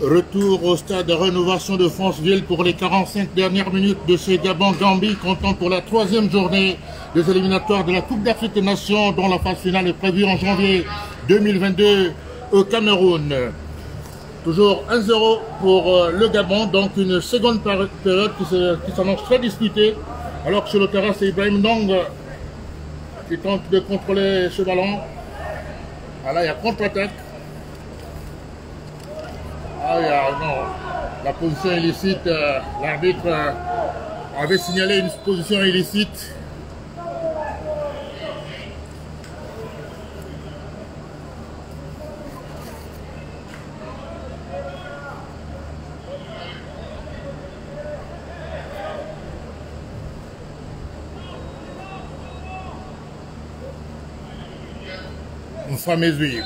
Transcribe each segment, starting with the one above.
Retour au stade de rénovation de Franceville pour les 45 dernières minutes de ce Gabon-Gambie, comptant pour la 3e journée des éliminatoires de la Coupe d'Afrique des Nations, dont la phase finale est prévue en janvier 2022 au Cameroun. Toujours 1-0 pour le Gabon, donc une seconde période qui s'annonce très disputée, alors que sur le terrain c'est Ibrahim Ndong qui tente de contrôler ce ballon. Ah là il y a contre-attaque. Ah, non, la position illicite, l'arbitre avait signalé une position illicite. On fera mesure.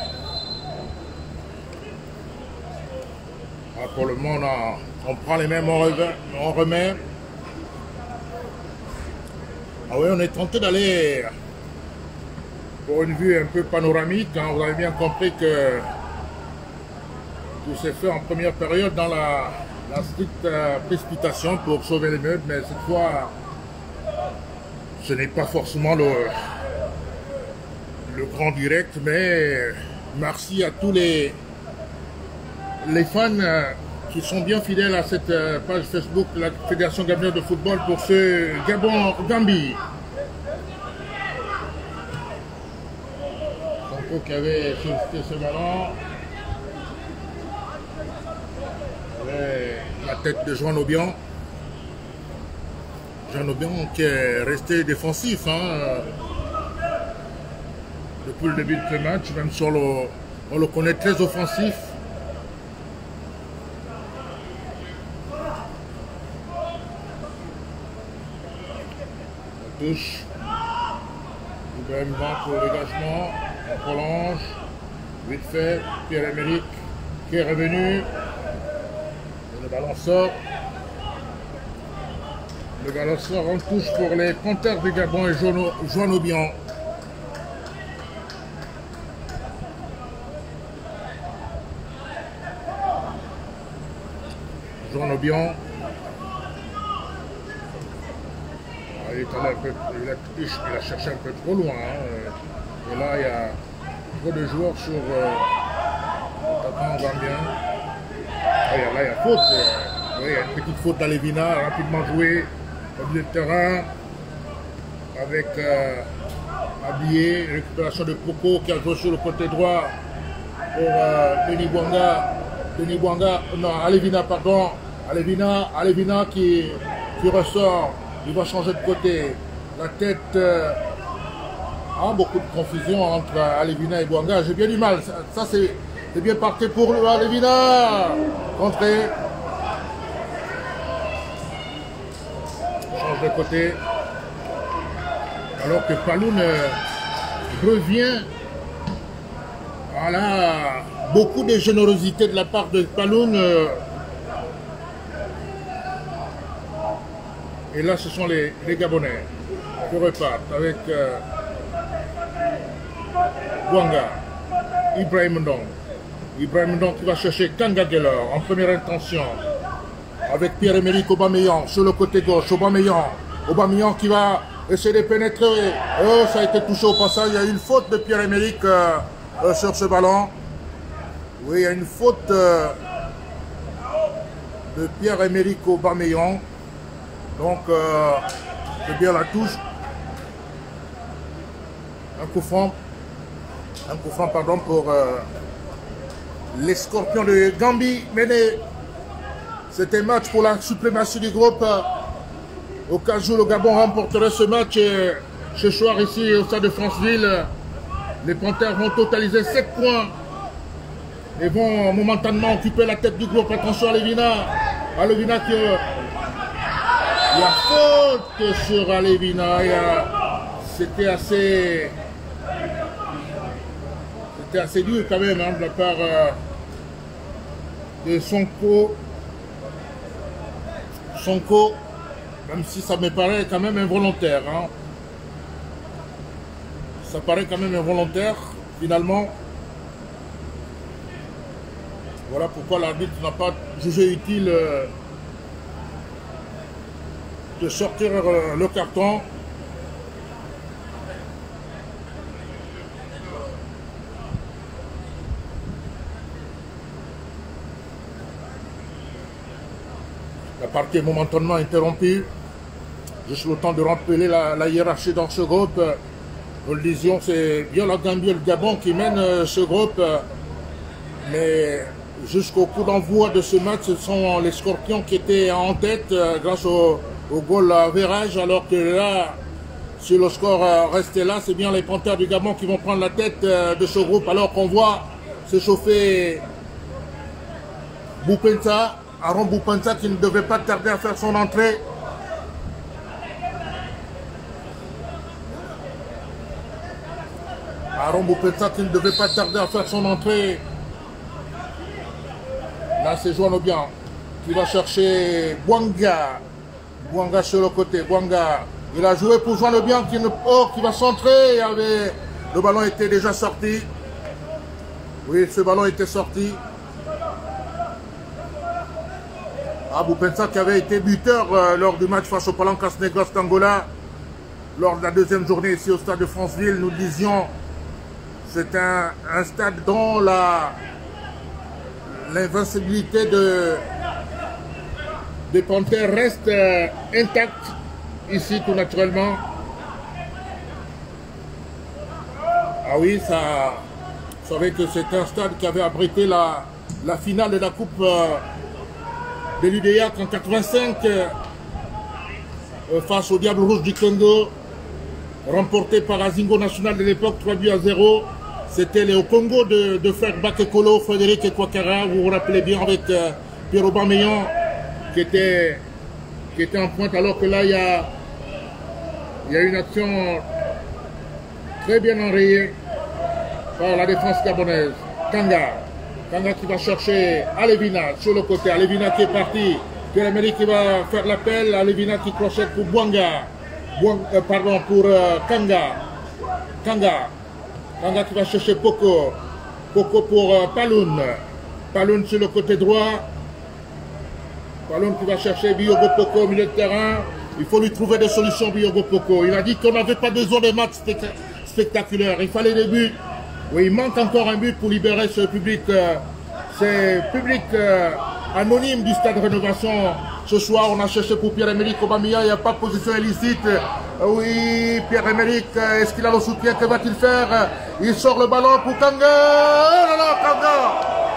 Pour le moment, on prend les mêmes, on remet. Ah oui, on est tenté d'aller pour une vue un peu panoramique. Hein. Vous avez bien compris que tout s'est fait en première période dans la stricte précipitation pour sauver les meubles, mais cette fois, ce n'est pas forcément le grand direct, mais merci à tous les fans qui sont bien fidèles à cette page Facebook de la Fédération Gabonnaise de Football pour ce Gabon-Gambie. Sanko qui avait sollicité ce ballon. La tête de Joan Obiang. Joan Obiang qui est resté défensif depuis le début de ce match, même si on le connaît très offensif. Touche. Ibrahim Ndong pour le dégagement. On prolonge. Vite fait. Pierre-Emerick qui est revenu. Et le ballon sort. Le ballon sort en touche pour les Panthères du Gabon et Joan Obiang. Joan Obiang. Il a cherché un peu trop loin. Et là, il y a trop de joueurs sur l'attaquant gambien. Là, il y a faute. Oui, il y a une petite faute d'Alevina, rapidement jouée au milieu de terrain. Avec Habillé, récupération de Poko qui a joué sur le côté droit pour Denis Bouanga. Non, Alevina, pardon. Alevina qui ressort. Il va changer de côté. La tête. Beaucoup de confusion entre Alevina et Bouanga. J'ai bien du mal. Ça c'est bien parti pour Alevina. Contré. Change de côté. Alors que Paloun revient. Voilà. Beaucoup de générosité de la part de Paloun. Et là, ce sont les Gabonais qui repartent avec Bouanga, Ibrahim Ndong. Ibrahim Ndong qui va chercher Kanga Geller en première intention. Avec Pierre-Emerick Aubameyang sur le côté gauche. Aubameyang qui va essayer de pénétrer. Oh, ça a été touché au passage. Il y a eu une faute de Pierre-Emerick sur ce ballon. Oui, il y a une faute de Pierre-Emerick Aubameyang. Donc, c'est bien la touche. Un coup franc pardon, pour les Scorpions de Gambie. Mené, c'était match pour la suprématie du groupe. Au cas où le Gabon remporterait ce match ce soir ici au stade de Franceville, les Panthères vont totaliser 7 points et vont momentanément occuper la tête du groupe. Attention à Alevina. Alevina qui... Il y a faute sur Alevina. C'était assez dur quand même hein, de la part de Sonko. Même si ça me paraît quand même involontaire. Hein. Ça paraît quand même involontaire, finalement. Voilà pourquoi l'arbitre n'a pas jugé utile de sortir le carton. La partie est momentanément interrompue. Juste le temps de rappeler la hiérarchie dans ce groupe. Nous le disions, c'est bien la Gambie et le Gabon qui mènent ce groupe. Mais jusqu'au coup d'envoi de ce match, ce sont les Scorpions qui étaient en tête grâce au goal à virage. Alors que là, si le score restait là, c'est bien les Panthères du Gabon qui vont prendre la tête de ce groupe. Alors qu'on voit s'échauffer Boupensa, Aaron Boupensa qui ne devait pas tarder à faire son entrée. Aaron Boupensa qui ne devait pas tarder à faire son entrée. Là, c'est Joan Obiang qui va chercher Bouanga. Bouanga sur le côté. Bouanga. Il a joué pour Joan Obiang qui va centrer. Le ballon était déjà sorti. Oui, ce ballon était sorti. Boupensa qui avait été buteur lors du match face au Palancas Negros d'Angola. Lors de la deuxième journée ici au stade de Franceville, nous disions c'est un stade dont l'invincibilité des Panthères reste intacte ici tout naturellement. Ah oui, ça, vous savez que c'est un stade qui avait abrité la finale de la Coupe de l'UDIAC en 85 face au Diable Rouge du Congo, remporté par Azingo National de l'époque 3-0. C'était au Congo de frère Bakekolo, Frédéric et Kwakara, vous vous rappelez bien, avec Pierre Aubameyang qui était en pointe, alors que là il y a une action très bien enrayée par la défense gabonaise. Kanga qui va chercher Alevina sur le côté. Alevina qui est parti. Pierre-Emerick qui va faire l'appel. Alevina qui crochette pour Bouanga. Pour Kanga. Kanga qui va chercher Poko. Poko pour Paloun. Paloun sur le côté droit. Paloun qui va chercher Biogo Poko au milieu de terrain. Il faut lui trouver des solutions, Biogo Poko. Il a dit qu'on n'avait pas besoin de matchs spectaculaires. Il fallait des buts. Oui, il manque encore un but pour libérer ce public. C'est public anonyme du stade de Rénovation. Ce soir, on a cherché pour Pierre-Emerick Aubameyang. Il n'y a pas de position illicite. Oui, Pierre-Emerick, est-ce qu'il a le soutien? Que va-t-il faire? Il sort le ballon pour Kanga. Oh là là, Kanga!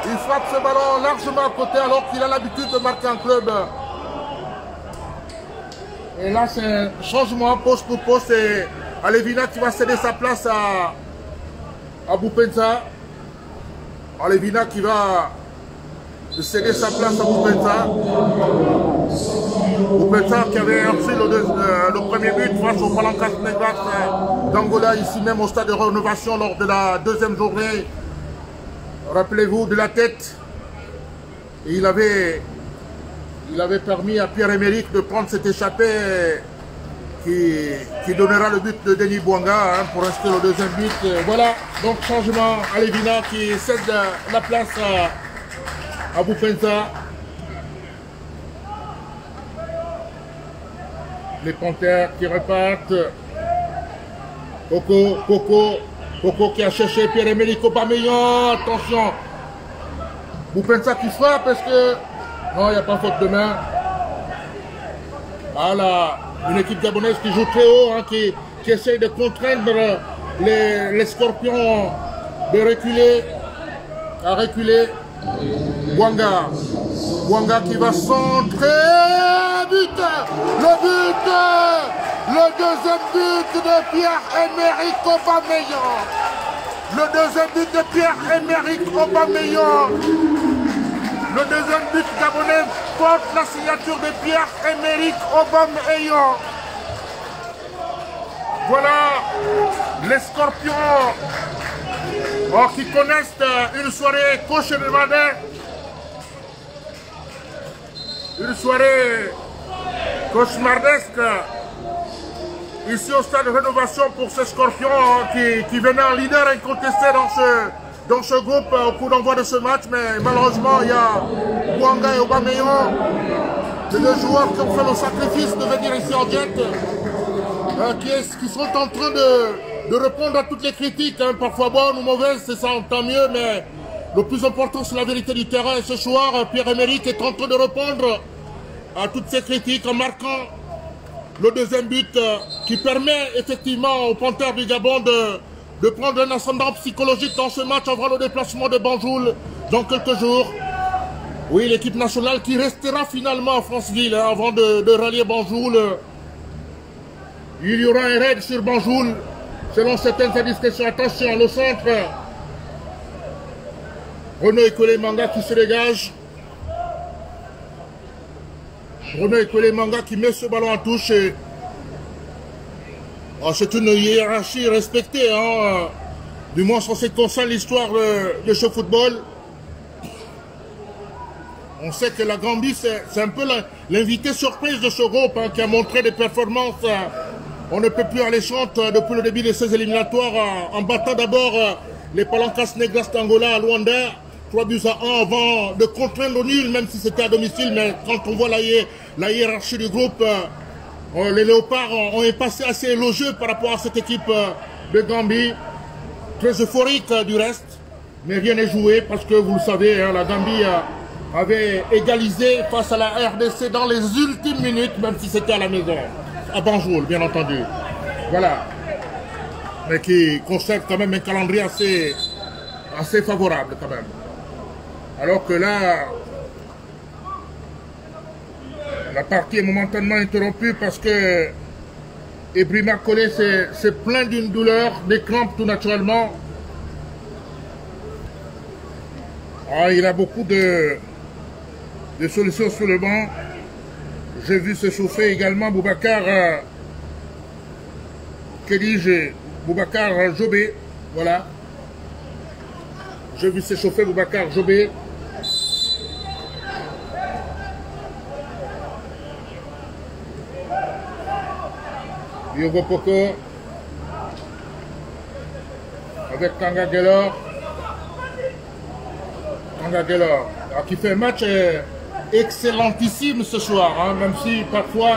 Il frappe ce ballon largement à côté alors qu'il a l'habitude de marquer un club. Et là, c'est un changement poste pour poste. C'est Alevina qui va céder sa place à Boupensa. Alevina qui va céder sa place à Boupensa. Boupensa qui avait reçu le premier but face au Palancas Negros d'Angola, ici même au stade de Rénovation lors de la deuxième journée. Rappelez-vous de la tête. Et il avait permis à Pierre-Emerick de prendre cette échappée qui donnera le but de Denis Bouanga pour inscrire le deuxième but. Voilà, donc changement. Alevina qui cède la place à Boupensa. Les Panthères qui repartent. Poko qui a cherché Pierre-Emerick Aubameyang. Attention. Boupensa qui frappe. Est-ce que... Non, il n'y a pas faute de main. Voilà, une équipe gabonaise qui joue très haut, hein, qui essaye de contraindre les Scorpions de reculer, à reculer. Bouanga qui va centrer, but, le deuxième but de Pierre-Emerick Aubameyang. Le deuxième but de Pierre-Emerick Aubameyang. Le deuxième but gabonais porte la signature de Pierre-Emerick Aubameyang. Voilà les Scorpions qui connaissent une soirée cauchemardesque. Une soirée cauchemardesque ici au stade de rénovation pour ces Scorpions qui venaient en leader incontesté dans ce groupe au coup d'envoi de ce match. Mais malheureusement, il y a Bouanga et Aubameyang, les deux joueurs qui ont fait le sacrifice de venir ici en jet, qui sont en train de répondre à toutes les critiques, hein, parfois bonnes ou mauvaises, c'est ça, tant mieux, mais le plus important c'est la vérité du terrain. Et ce soir, Pierre-Emerick est en train de répondre à toutes ces critiques en marquant le deuxième but qui permet effectivement aux Panthères du Gabon de prendre un ascendant psychologique dans ce match avant le déplacement de Banjul dans quelques jours. Oui, l'équipe nationale qui restera finalement à Franceville, hein, avant de rallier Banjul. Il y aura un raid sur Banjul selon certaines indiscrétions. Attention, le centre. Renaud Ekwelemanga qui se dégage. Renaud Ekwelemanga qui met ce ballon en touche. Et... oh, c'est une hiérarchie respectée, hein, du moins en ce qui concerne l'histoire de ce football. On sait que la Gambie, c'est un peu l'invité surprise de ce groupe, hein, qui a montré des performances on ne peut plus alléchantes depuis le début de ces éliminatoires, en battant d'abord les Palancas Negras d'Angola à Luanda, 3-1 avant de contraindre au nul, même si c'était à domicile. Mais quand on voit la hiérarchie du groupe, les Léopards ont un passé assez élogieux par rapport à cette équipe de Gambie. Très euphorique du reste, mais rien n'est joué parce que vous le savez, hein, la Gambie avait égalisé face à la RDC dans les ultimes minutes, même si c'était à la maison, à Banjul, bien entendu. Voilà. Mais qui conserve quand même un calendrier assez favorable quand même. Alors que là, la partie est momentanément interrompue parce que Ebrima Collé s'est plaint d'une douleur, des crampes tout naturellement. Ah, il a beaucoup de solutions sur le banc. J'ai vu s'échauffer également Boubacar, que dis-je, Boubacar Jobé, voilà. J'ai vu s'échauffer Boubacar Jobé. Diogo Poko avec Kanga Gelor. Kanga Gelor qui fait un match excellentissime ce soir, hein, même si parfois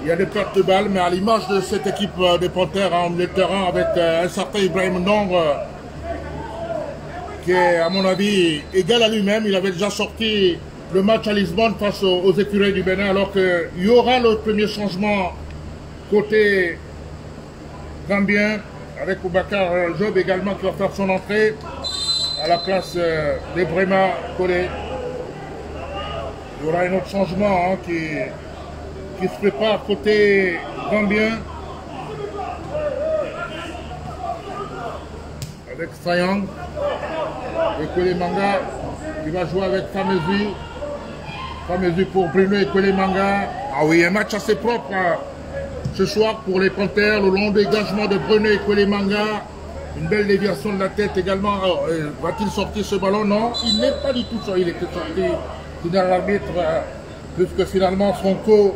il y a des pertes de balles, mais à l'image de cette équipe des Panthères en milieu de terrain avec un certain Ibrahim Ndong qui est à mon avis égal à lui-même. Il avait déjà sorti le match à Lisbonne face aux écureuils du Bénin, alors qu'il y aura le premier changement côté gambien avec Boubacar Job également qui va faire son entrée à la place d'Ebrima Collé. Il y aura un autre changement, hein, qui se prépare côté gambien avec Sayang et Ekwelemanga qui va jouer avec Famezi. Famezi pour Bruno Ekwelemanga. Ah oui, un match assez propre ce soir pour les Panthères, le long dégagement de Bruno Ekwelemanga. Une belle déviation de la tête également. Va-t-il sortir ce ballon? Non, il n'est pas du tout sorti. Il était sorti final l'arbitre, puisque finalement Franco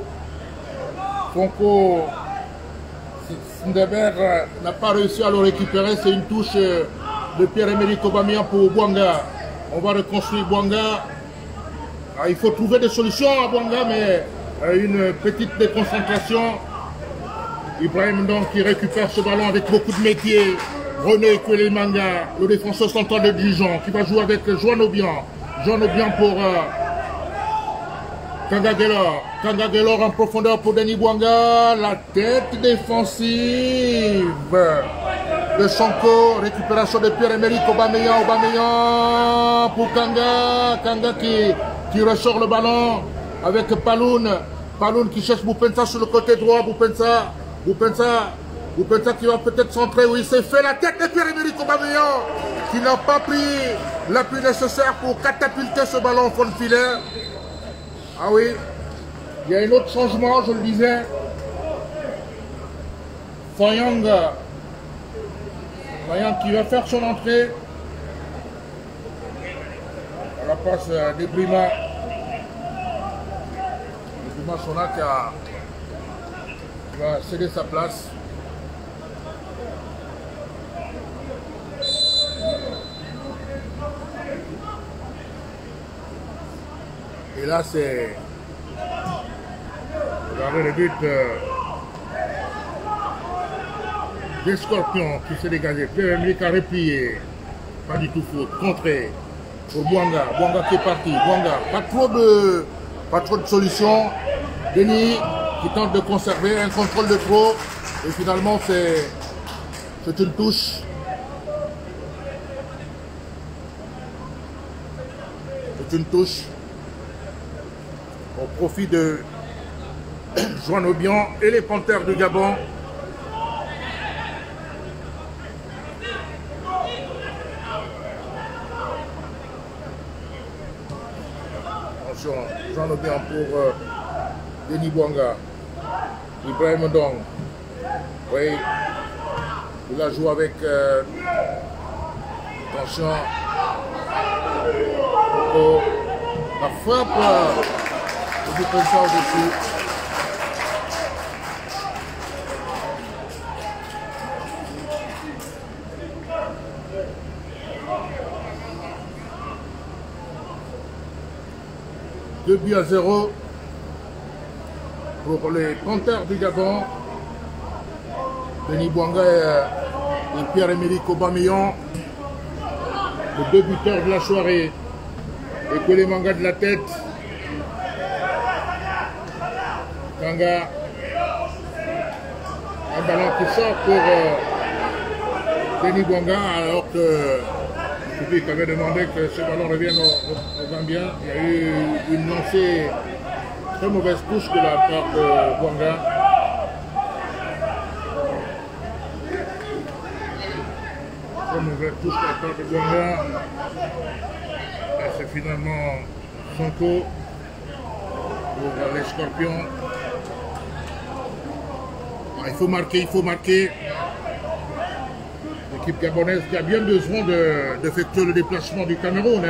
Sindeber n'a pas réussi à le récupérer. C'est une touche de Pierre-Emerick Aubameyang pour Bouanga. On va reconstruire Bouanga. Il faut trouver des solutions à Bouanga, mais une petite déconcentration. Ibrahim Ndong qui récupère ce ballon avec beaucoup de métier. René Ekwelemanga, le défenseur central de Dijon, qui va jouer avec Joan Obiang. Joan Obiang pour Kanga Gaylor en profondeur pour Denis Bouanga. La tête défensive de Sonko. Récupération de Pierre-Emerick Aubameyang. Aubameyang pour Kanga. Kanga qui ressort le ballon avec Paloun. Paloun qui cherche Boupensa sur le côté droit. Boupensa qui va peut-être centrer. Oui, c'est fait. La tête de Pierre-Emerick Aubameyang qui n'a pas pris l'appui nécessaire pour catapulter ce ballon au fond de filet. Ah oui, il y a un autre changement, je le disais. Fayang qui va faire son entrée. À la passe d'Ebrima. Ebrima Sona qui va céder sa place. Et là, c'est... Regardez le but des Scorpions qui s'est dégagé. Pierre-Emerick a replié. Pas du tout faute. Contré pour Bouanga. Bouanga qui est parti. Bouanga. Pas trop de solutions. Denis qui tente de conserver un contrôle de trop. Et finalement, c'est une touche. C'est une touche au profit de Joan Obiang et les Panthères du Gabon. Attention, Joan Obiang pour Denis Bouanga. Ibrahim Ndong. Oui, il a joué avec attention. La frappe. Du Pensa au-dessus. Deux buts à 0 pour les Panthères du Gabon. Denis Bouanga et Pierre-Emerick Aubameyang, les deux buteurs de la soirée. Et que les mangas de la tête. Kanga, un ballon qui sort pour Denis Bouanga, alors que le public avait demandé que ce ballon revienne au Gambien. Il y a eu une lancée très mauvaise touche de la part de Bouanga. Très mauvaise touche de la part de Bouanga. Et c'est finalement Sonko pour les Scorpions. Il faut marquer. L'équipe gabonaise qui a bien besoin d'effectuer le déplacement du Cameroun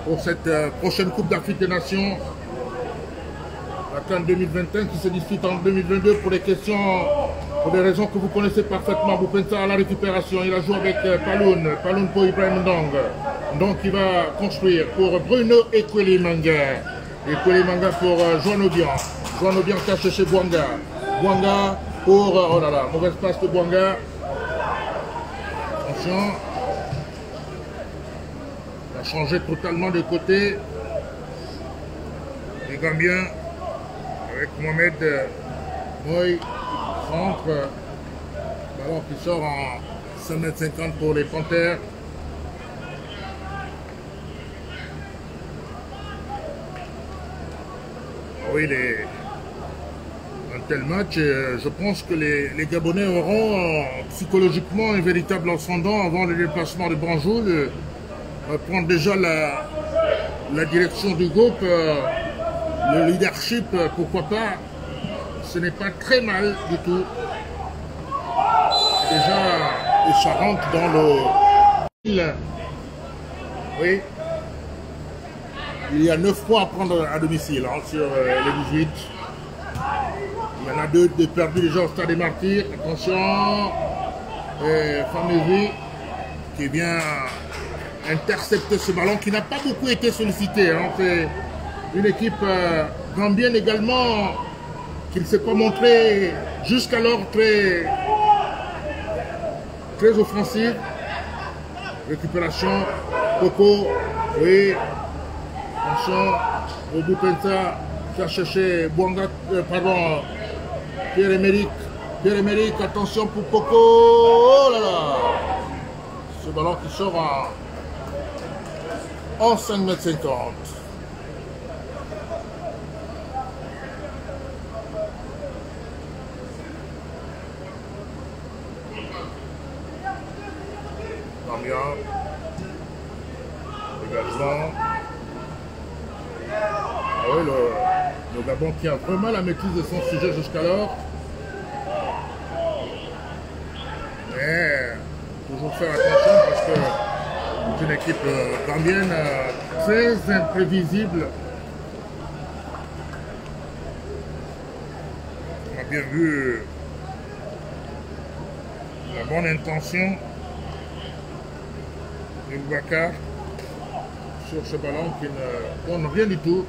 pour cette prochaine Coupe d'Afrique des Nations. La CAN 2021 qui se dispute en 2022 pour des raisons que vous connaissez parfaitement. Boupensa à la récupération, il a joué avec Paloun pour Ibrahim Ndong. Donc il va construire pour Bruno Ekwelimanga. Ekwelimanga pour Joan Obiang. Joan Obiang caché chez Bouanga. Bouanga pour, oh là là, mauvaise passe de Bouanga. Attention. Il a changé totalement de côté. Les Gambiens avec Mohamed Moy, centre. Ballon qui sort en 5,50 m pour les Panthères. Oui, un tel match, je pense que les Gabonais auront psychologiquement un véritable ascendant avant le déplacement de Banjul. Prendre déjà la direction du groupe, le leadership, pourquoi pas. Ce n'est pas très mal du tout. Déjà, et ça rentre dans le... Oui. Il y a 9 points à prendre à domicile sur les 18. Il y en a 2 perdus déjà au Stade des Martyrs. Attention. Famezi qui vient intercepter ce ballon qui n'a pas beaucoup été sollicité. C'est une équipe gambienne également qui ne s'est pas montrée jusqu'alors très offensive. Récupération. Coco. Oui. Attention. Boupensa qui a cherché Bouanga, pardon, Pierre-Emerick. Pierre-Emerick, attention pour Poco. Oh là là. Ce ballon qui sort en 5,50 m. Gambien. Dégagement. Ah oui, le Gabon qui a vraiment la maîtrise de son sujet jusqu'alors. Mais toujours faire attention parce que c'est une équipe gambienne très imprévisible. On a bien vu la bonne intention de Boubacar sur ce ballon qui ne donne rien du tout.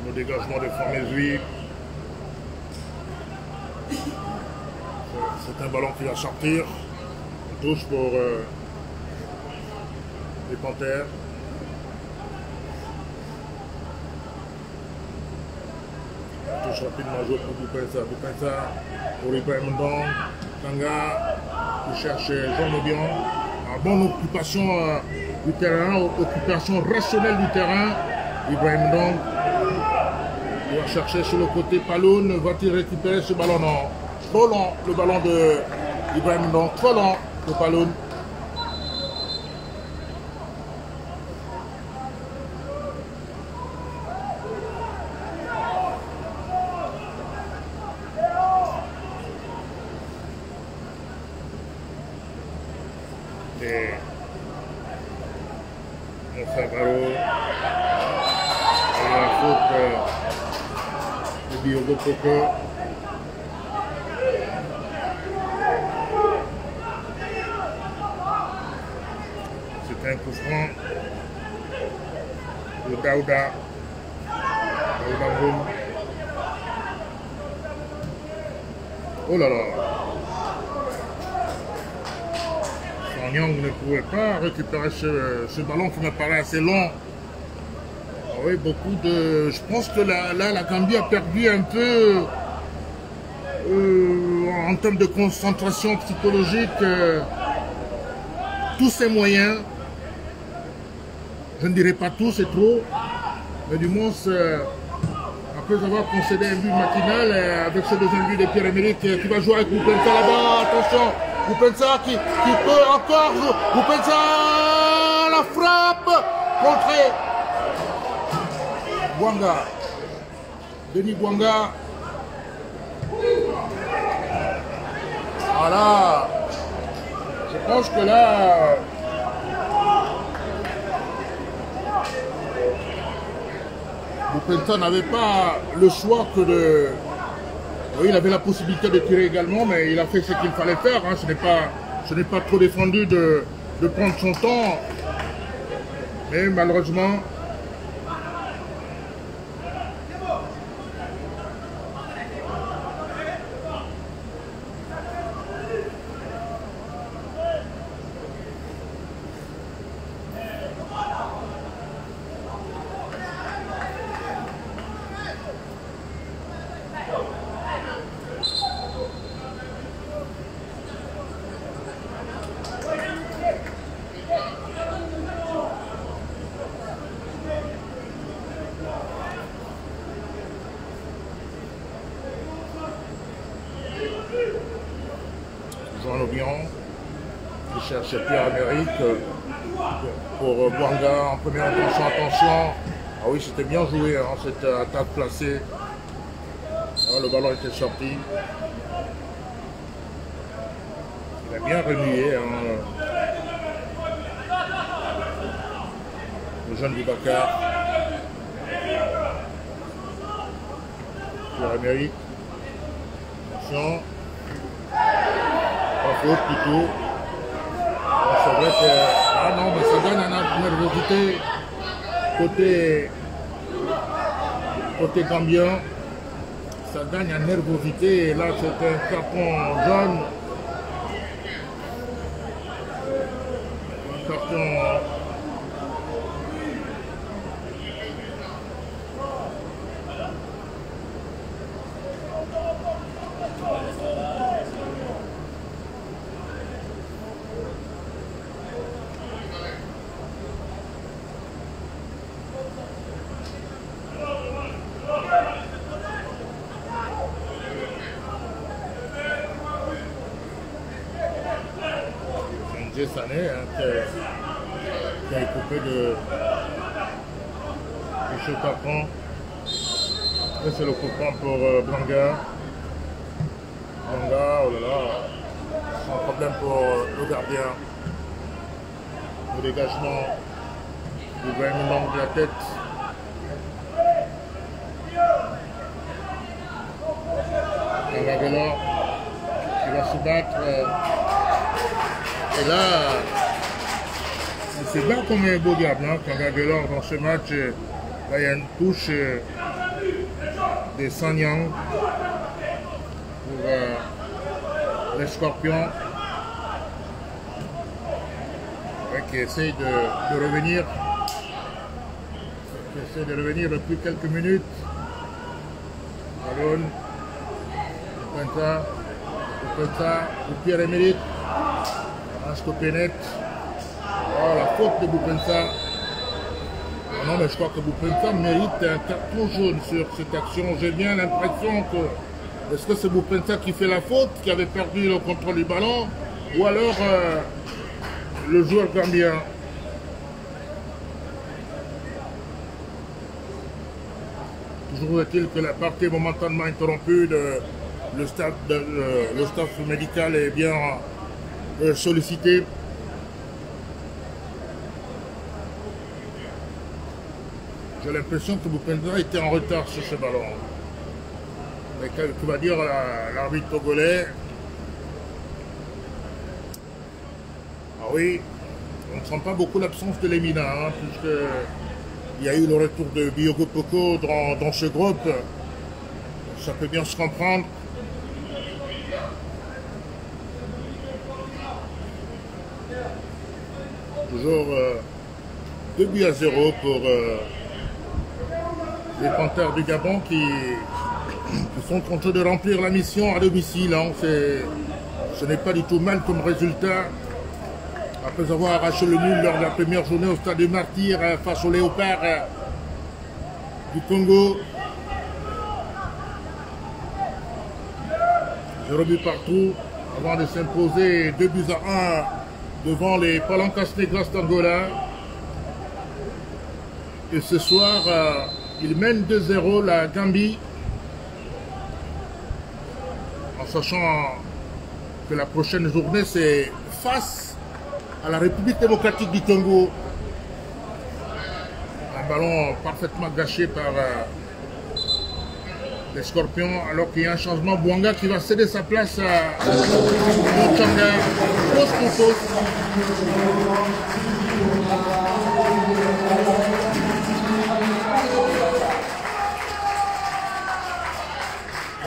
Le dégagement de Formezui. C'est un ballon qui va sortir. Une touche pour les Panthères. Une touche rapidement jouée pour Boupensa. Boupensa pour Ibrahim Ndong. Kanga qui cherche Jean Aubion. Bonne occupation du terrain, occupation rationnelle du terrain. Ibrahim Ndong doit chercher sur le côté Paloun. Va-t-il récupérer ce ballon? Non. Trop long le ballon de Ibrahim Ndong. Trop long de Paloun. Et Moussa Baro. Et la faute de Diogo Poco. C'est un coup franc de Daouda. Daouda Boum. Oh là là. Nyang ne pouvait pas récupérer ce ballon qui me paraît assez long. Ah oui, beaucoup de... Je pense que là, la Gambie a perdu un peu en termes de concentration psychologique tous ses moyens. Je ne dirais pas tout, c'est trop. Mais du moins, après avoir concédé un but matinal, avec ce deuxième but de Pierre-Emerick qui va jouer avec Boupensa là-bas, attention! Boupensa qui peut encore jouer. Boupensa, la frappe contrée. Bouanga. Denis Bouanga. Voilà. Je pense que là... Boupensa n'avait pas le choix que de... Oui, il avait la possibilité de tirer également, mais il a fait ce qu'il fallait faire. Hein. Ce n'est pas trop défendu de prendre son temps. Mais malheureusement, Jean Aubion qui cherche Pierre-Emerick pour Bouanga en première intention. Attention, ah oui, c'était bien joué hein, cette attaque placée. Ah, le ballon était sorti. Il a bien remué hein, le jeune Boubacar. Pierre-Emerick. Attention. Pas faute plutôt. C'est vrai que... Ah non, mais ça donne une nervosité côté gambien. Ça gagne en nervosité. Et là, c'est un carton jaune. Un carton DJ Sané, hein, qui a écopé de ce carton. Et c'est le coupon pour Blanga. Blanga, oh là là, sans problème pour le gardien. Le dégagement du gouvernement de la tête. Blanga qui va se battre. Et là, il se bat comme un beau diable. Hein, Blanga dans ce match, là, il y a une touche des Sanyang pour les Scorpions qui essaye de revenir depuis quelques minutes. Ballon, Boupensa, Pierre-Emerick, Asco Pénètre. Oh, la faute de Boupensa. Non, mais je crois que Boupensa mérite un carton jaune sur cette action. J'ai bien l'impression que... Est-ce que c'est Boupensa qui fait la faute, qui avait perdu le contrôle du ballon, ou alors le joueur gambien? Toujours est-il que la partie est momentanément interrompue, le staff médical est bien sollicité. J'ai l'impression que Boupensa était en retard sur ce ballon. Mais que va dire l'arbitre togolais? Ah oui, on ne sent pas beaucoup l'absence de Lemina, hein, puisqu'il y a eu le retour de Biogo Poko dans ce groupe. Ça peut bien se comprendre. Toujours 2-0 pour les Panthères du Gabon qui sont en train de remplir la mission à domicile. Hein. Ce n'est pas du tout mal comme résultat. Après avoir arraché le nul lors de la première journée au stade des Martyrs face aux Léopards du Congo. 0 but partout avant de s'imposer 2-1 devant les Palancas Negras d'Angola. Et ce soir, il mène 2-0 la Gambie, en sachant que la prochaine journée c'est face à la République démocratique du Congo. Un ballon parfaitement gâché par les Scorpions, alors qu'il y a un changement. Bouanga qui va céder sa place à Mochanga. Pause pour pause.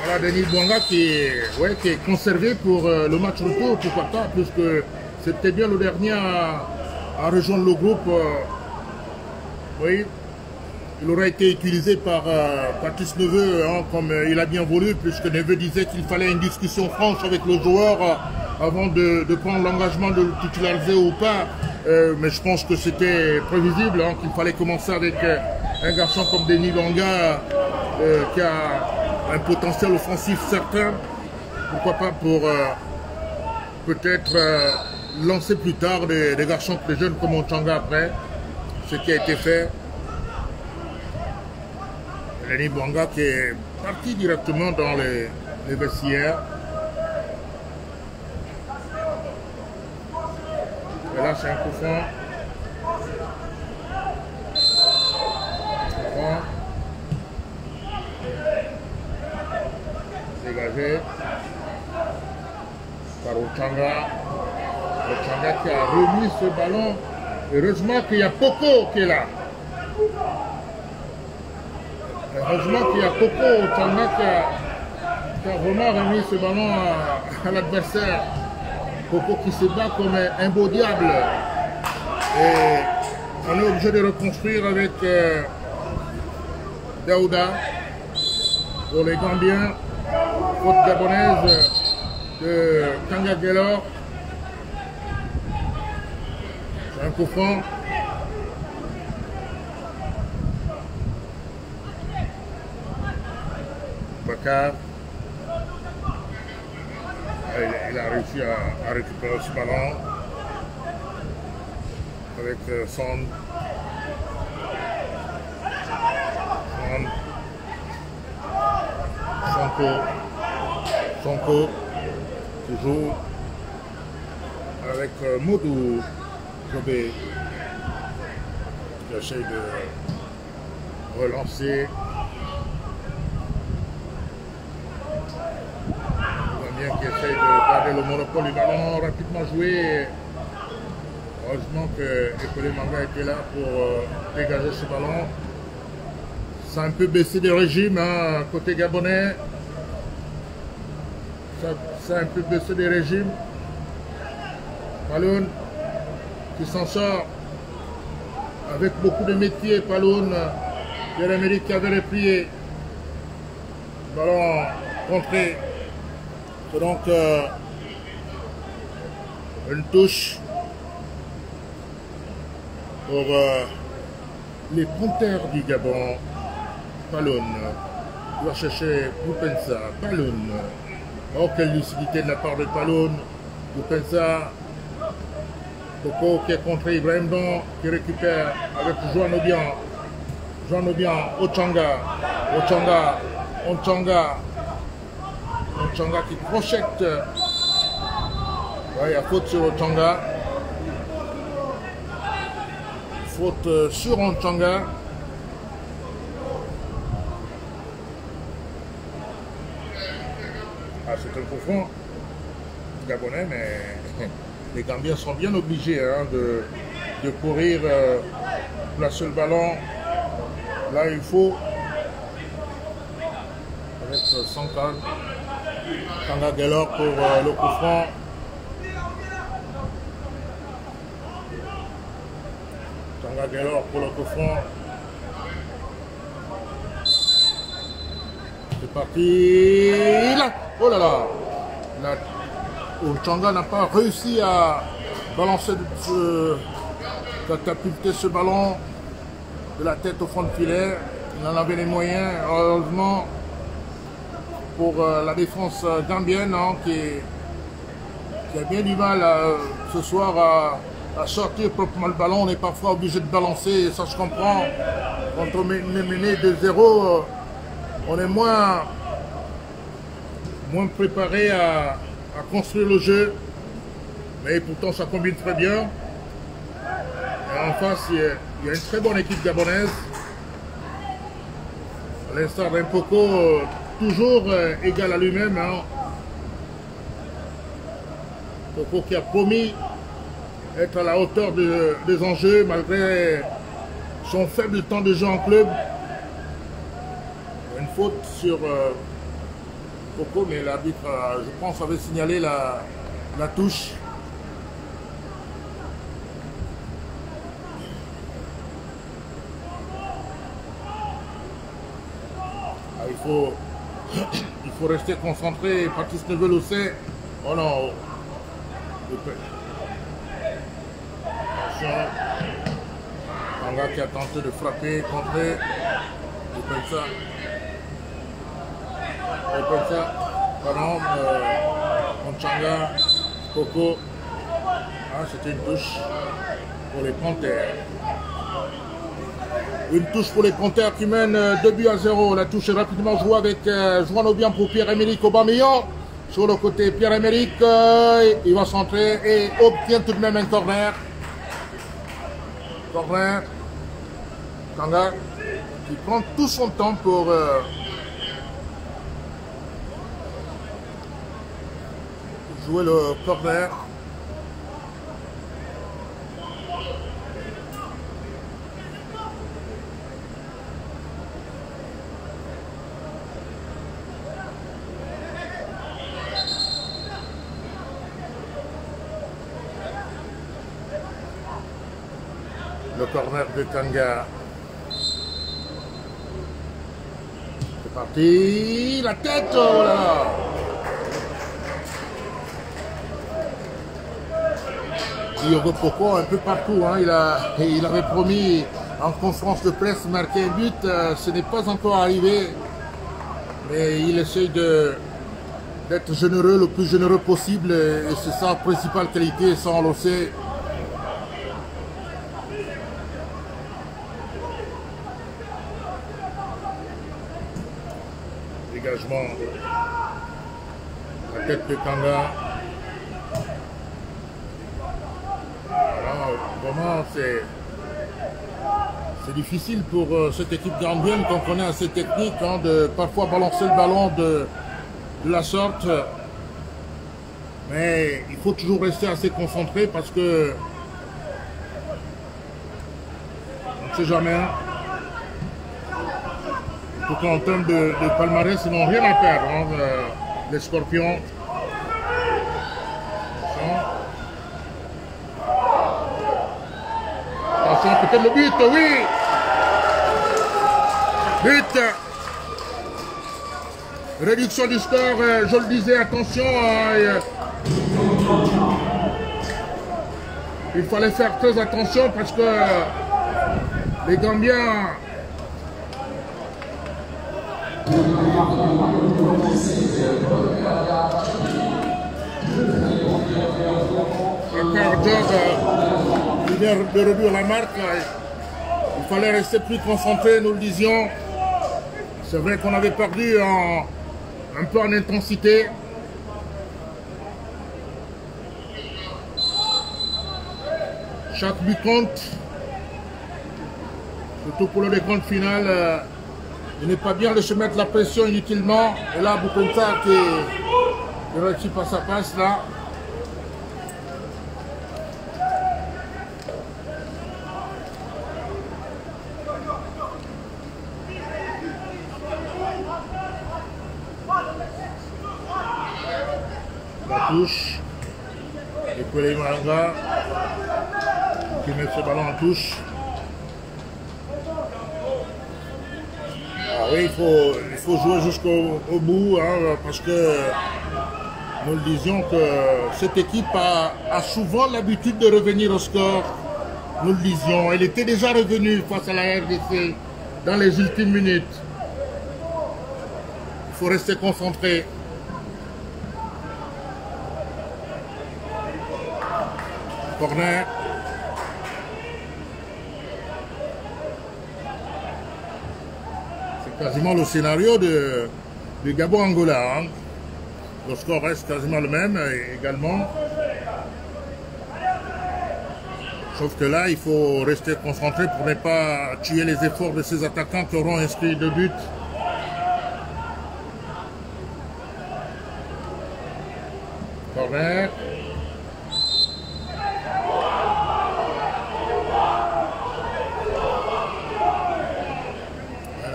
Voilà Denis Bouanga qui est conservé pour le match retour, pourquoi pas, puisque c'était bien le dernier à rejoindre le groupe. Oui, il aurait été utilisé par Patrice Neveu, hein, comme il a bien voulu, puisque Neveu disait qu'il fallait une discussion franche avec le joueur avant de prendre l'engagement de le titulariser ou pas. Mais je pense que c'était prévisible, hein, qu'il fallait commencer avec un garçon comme Denis Bouanga qui a un potentiel offensif certain. Pourquoi pas pour peut-être lancer plus tard des garçons plus jeunes comme Mochanga après, ce qui a été fait. Denis Bouanga qui est parti directement dans les vestiaires. Et là c'est un coup franc. Dégagé par Ochanga. Ochanga qui a remis ce ballon. Heureusement qu'il y a Poko qui est là. Heureusement qu'il y a Poko Ochanga qui a vraiment remis ce ballon à l'adversaire. Poko qui se bat comme un beau diable. Et on est obligé de reconstruire avec Daouda pour les Gambiens. Faute gabonaise de Kanga Gelor. C'est un coup franc. Bakar. Il a réussi à récupérer ce ballon. avec Son. Sonko, toujours avec Modou Jobé qui essaie de relancer. Gambien qui essaie de garder le monopole du ballon, rapidement joué. Heureusement que Ekole Manga était là pour dégager ce ballon. Ça a un peu baissé de régime, hein, côté gabonais. Ça a un peu baissé de régime. Paloun qui s'en sort avec beaucoup de métier. Paloun, Pierre-Emerick qui avait replié. Ballon contré. Donc, une touche pour les Panthères du Gabon. Paloun doit chercher Boupensa. Paloun. Oh, quelle lucidité de la part de Paloun. Boupensa. Coco qui est contre Ibrahim Don, qui récupère avec Joan Obian. Joan Obian, Ochanga. Ochanga qui crochette. Ouais, il y a faute sur Ochanga. Faute sur Ochanga. Ah, c'est un coup franc gabonais, mais les Gambiens sont bien obligés hein, de courir, placer le ballon. Là, il faut, avec Sankal, Kanga Gelor pour le coup franc. Kanga Gelor pour le coup franc. C'est parti. Là. Oh là là. Ochanga n'a pas réussi à balancer, catapulter ce ballon de la tête au fond de filet. Il en avait les moyens, heureusement, pour la défense gambienne hein, qui a bien du mal ce soir à sortir proprement le ballon. On est parfois obligé de balancer, et ça je comprends. Quand on est mené de 0, on est moins préparé à construire le jeu, mais pourtant ça combine très bien. Et en face, il y a une très bonne équipe gabonaise. À l'instar d'un Poko toujours égal à lui-même. Hein. Poko qui a promis être à la hauteur des enjeux malgré son faible temps de jeu en club. Une faute sur Poko, mais l'arbitre, je pense, avait signalé la touche. Ah, il faut rester concentré. Patrice Neveu le sait. Oh non. Attention. Manga qui a tenté de frapper, contrer. Comme ça, pardon, Ochanga, Coco. Ah, c'était une touche pour les Panthères. Une touche pour les Panthères qui mènent 2-0. La touche est rapidement jouée avec Joan Obian pour Pierre-Emerick Aubameyang. Sur le côté, Pierre-Emerick, il va centrer et obtient tout de même un corner. Corner. Kanga qui prend tout son temps pour jouer le corner. Le corner de Kanga. C'est parti. La tête, oh là là. Diogo Poko un peu partout. Hein. Il avait promis en conférence de presse marquer un but. Ce n'est pas encore arrivé. Mais il essaye d'être généreux, le plus généreux possible. Et c'est sa principale qualité, ça on le sait. Dégagement. La tête de Kanga. Alors, vraiment, c'est difficile pour cette équipe gambienne qu'on connaît assez technique hein, de parfois balancer le ballon de la sorte. Mais il faut toujours rester assez concentré parce que on ne sait jamais. En tout cas, en termes de palmarès, ils n'ont rien à perdre, hein, les Scorpions. Attention, peut-être le but, oui! But! Réduction du score, je le disais, attention. Il fallait faire très attention parce que les Gambiens il vient de réduire la marque. Il fallait rester plus concentré, nous le disions. C'est vrai qu'on avait perdu un peu en intensité. Chaque but compte. Surtout pour le décompte final. Il n'est pas bien de se mettre la pression inutilement. Et là, Boukonta qui réussit pas sa passe là. La touche. Et Kwele Malanga qui met ce ballon en touche. Ah oui, il faut jouer jusqu'au bout hein, parce que nous le disions que cette équipe a souvent l'habitude de revenir au score. Nous le disions, elle était déjà revenue face à la RDC dans les ultimes minutes. Il faut rester concentré. Corner. C'est quasiment le scénario du Gabon-Angola. Hein. Le score reste quasiment le même également. Sauf que là, il faut rester concentré pour ne pas tuer les efforts de ces attaquants qui auront inscrit 2 buts. Corner.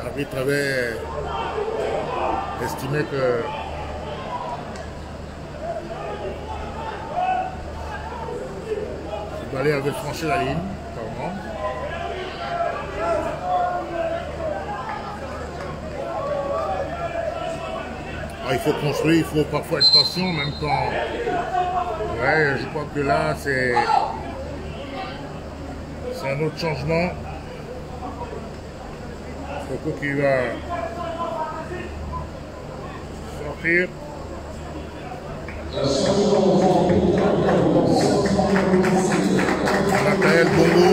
L'arbitre avait estimé que le balai avait franchi la ligne, apparemment. Ah, il faut construire, il faut parfois être patient, même quand... Ouais, je crois que là, c'est un autre changement. Coco qui va sortir. Nathaël Bongo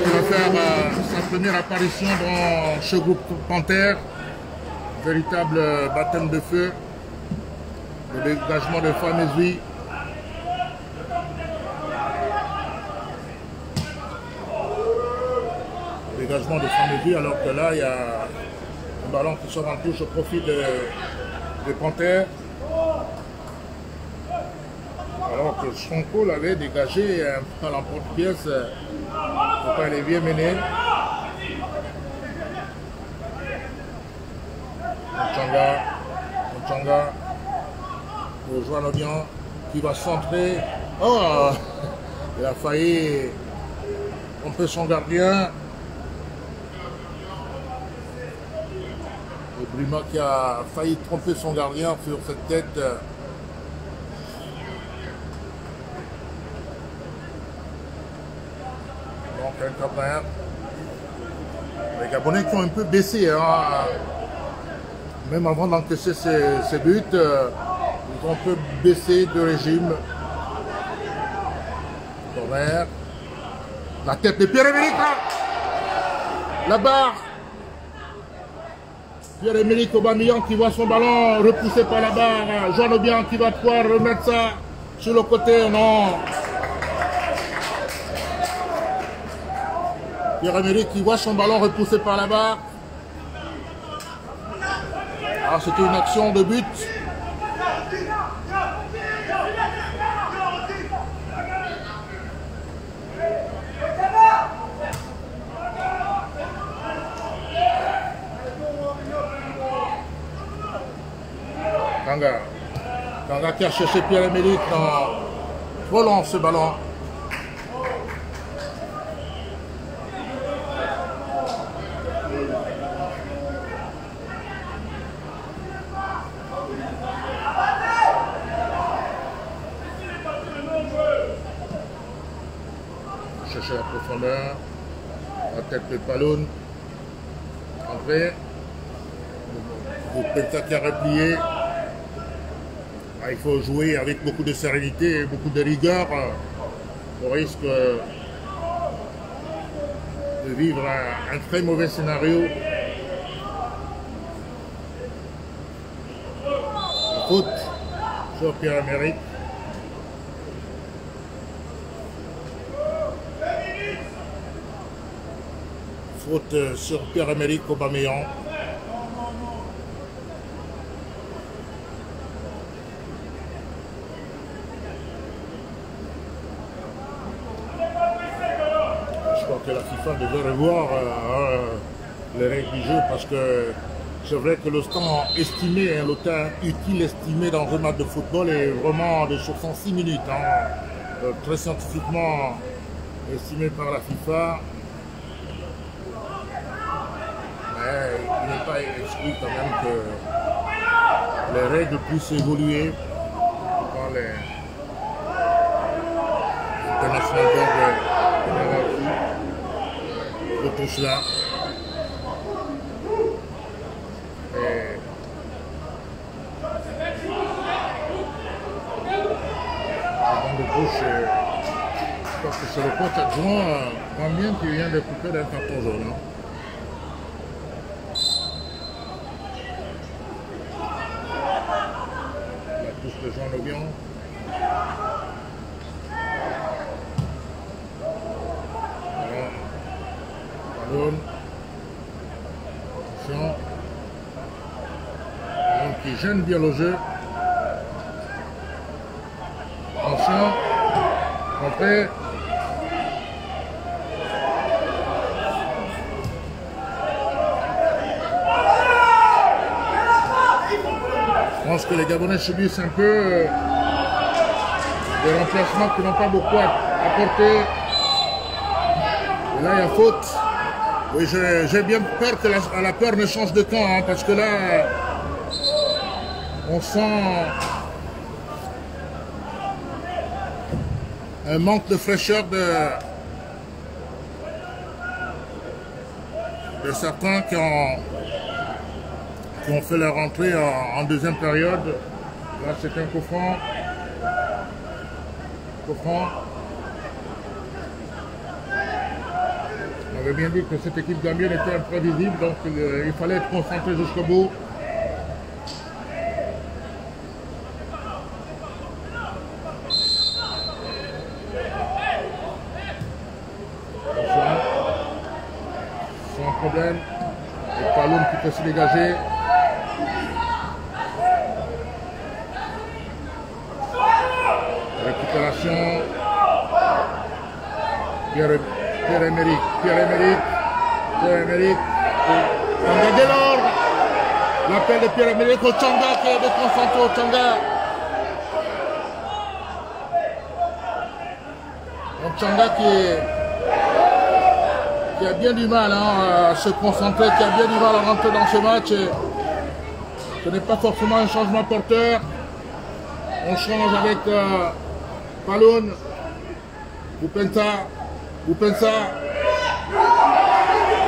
qui va faire sa première apparition dans ce groupe Panthère. Véritable baptême de feu. Le dégagement de Famezui. Dégagement de Famezui alors que là il y a un ballon qui sort en touche au profit de Panthère. Alors que Sonko l'avait dégagé à l'emporte-pièce pour elle est bien menée. Mchanga pour Joan Odian qui va centrer. Oh, il a failli tromper son gardien. Et Bruma qui a failli tromper son gardien sur cette tête. Donc un corner. Les Gabonais qui ont un peu baissé. Hein. Même avant d'encaisser ces buts, ils ont un peu baissé de régime. Corner. La tête de Pierre-Emerick. La barre. Pierre-Emerick Aubameyang qui voit son ballon repoussé par la barre. Jean Obiang qui va pouvoir remettre ça sur le côté. Non. Pierre-Emerick qui voit son ballon repoussé par la barre. Alors c'était une action de but. Kanga qui a cherché Pierre-Emerick dans trop long ce ballon. Chercher la profondeur. La tête de Paloun. Entrée. Penta qui a replié. Il faut jouer avec beaucoup de sérénité et beaucoup de rigueur. On risque de vivre un très mauvais scénario. Faute sur Pierre-Emerick. Faute sur Pierre-Emerick Aubameyang. Que la FIFA devait revoir les règles du jeu parce que c'est vrai que le temps estimé, le temps utile estimé dans un match de football est vraiment de 66 minutes, très scientifiquement estimé par la FIFA. Mais il n'est pas exclu quand même que les règles puissent évoluer par les internationaux de tout cela. Et avant de touche, je pense que c'est le coach adjoint combien qui vient de couper d'un carton jaune. La touche de Jean Obiang. Attention. Qui gêne bien le jeu. Attention. Rentrée. Je pense que les Gabonais subissent un peu des remplacements qui n'ont pas beaucoup apporté. Et là, il y a faute. Oui, j'ai bien peur que la peur ne change de camp, parce que là, on sent un manque de fraîcheur de certains qui ont fait leur entrée en deuxième période. Là, c'est un coup franc. On avait bien dit que cette équipe gambienne était imprévisible, donc il fallait être concentré jusqu'au bout. Sans problème. Et Paloun qui peut se dégager. Récupération. Pierre-Emerick. Tanga Delors. L'appel de Pierre-Emerick au Tchanga qui est déconcentré au Tchanga. Un Tchanga qui a bien du mal à se concentrer, qui a bien du mal à rentrer dans ce match. Ce n'est pas forcément un changement porteur. On change avec Paloun ou Penta. Il n'y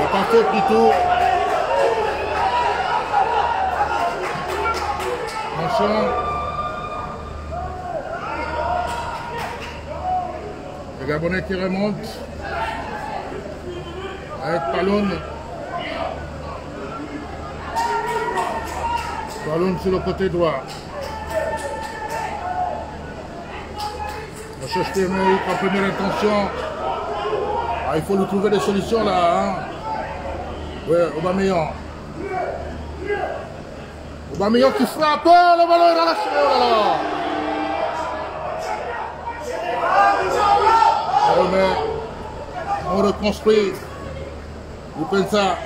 a pas faute du tout. Attention. Les Gabonais qui remontent. Avec Paloun. Ballon sur le côté droit. On cherche Pierre-Emerick en première intention. Ah, il faut lui trouver des solutions là. Hein. Ouais, Aubameyang. Aubameyang qui frappe. Oh, le ballon est relâché. Oh là là. On remet. On reconstruit. Moupensa.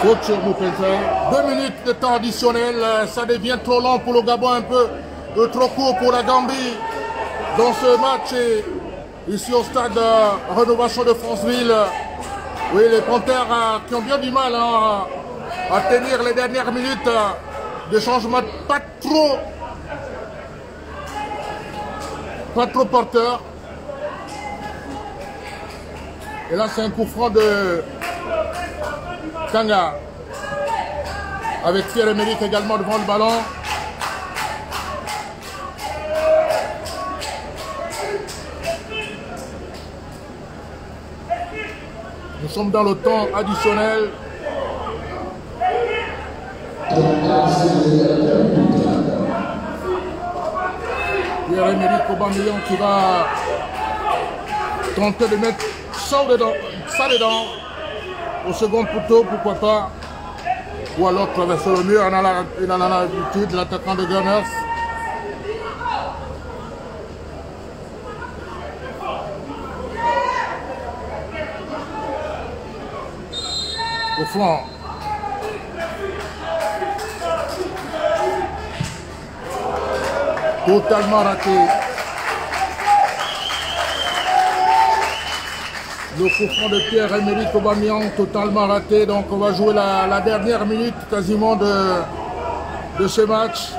Faute sur Moupensa. 2 minutes de temps additionnel. Ça devient trop long pour le Gabon, un peu trop court pour la Gambie. Dans ce match, ici au stade Rénovation de Franceville. Oui, les Panthères qui ont bien du mal hein, à tenir les dernières minutes de changement. Pas trop porteur. Et là, c'est un coup franc de Kanga. Avec Pierre-Emerick également devant le ballon. Nous sommes dans le temps additionnel. Pierre-Emerick Aubameyang qui va tenter de mettre ça dedans au second poteau, pourquoi pas. Ou alors traverser le mur, il en a l'habitude, l'attaquant de Gunners. Au flanc. Totalement raté. Le coup franc de Pierre-Emerick Aubameyang totalement raté. Donc on va jouer la dernière minute quasiment de ce match.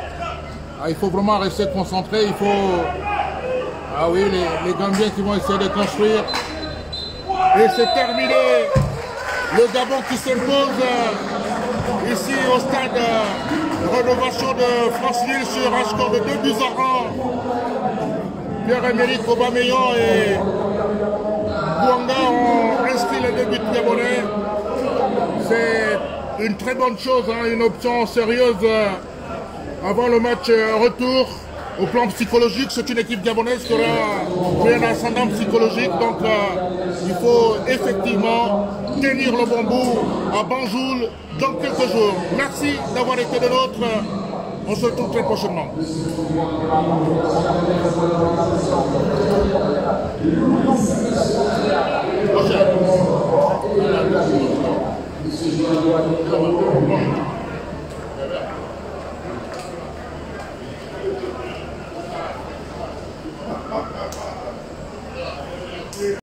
Ah, il faut vraiment rester concentré. Il faut... Ah oui, les Gambiens qui vont essayer de construire. Et c'est terminé. Le Gabon qui s'impose ici au stade Rénovation de Franceville sur un score de 2-1. Pierre-Emerick Aubameyang et Bouanga ont inscrit les 2 buts gabonais. C'est une très bonne chose, hein, une option sérieuse avant le match retour. Au plan psychologique, c'est une équipe gabonaise qui aura un ascendant psychologique. Donc il faut effectivement tenir le bon bout à Banjul dans quelques jours. Merci d'avoir été de nôtres. On se retrouve très prochainement. Prochaine.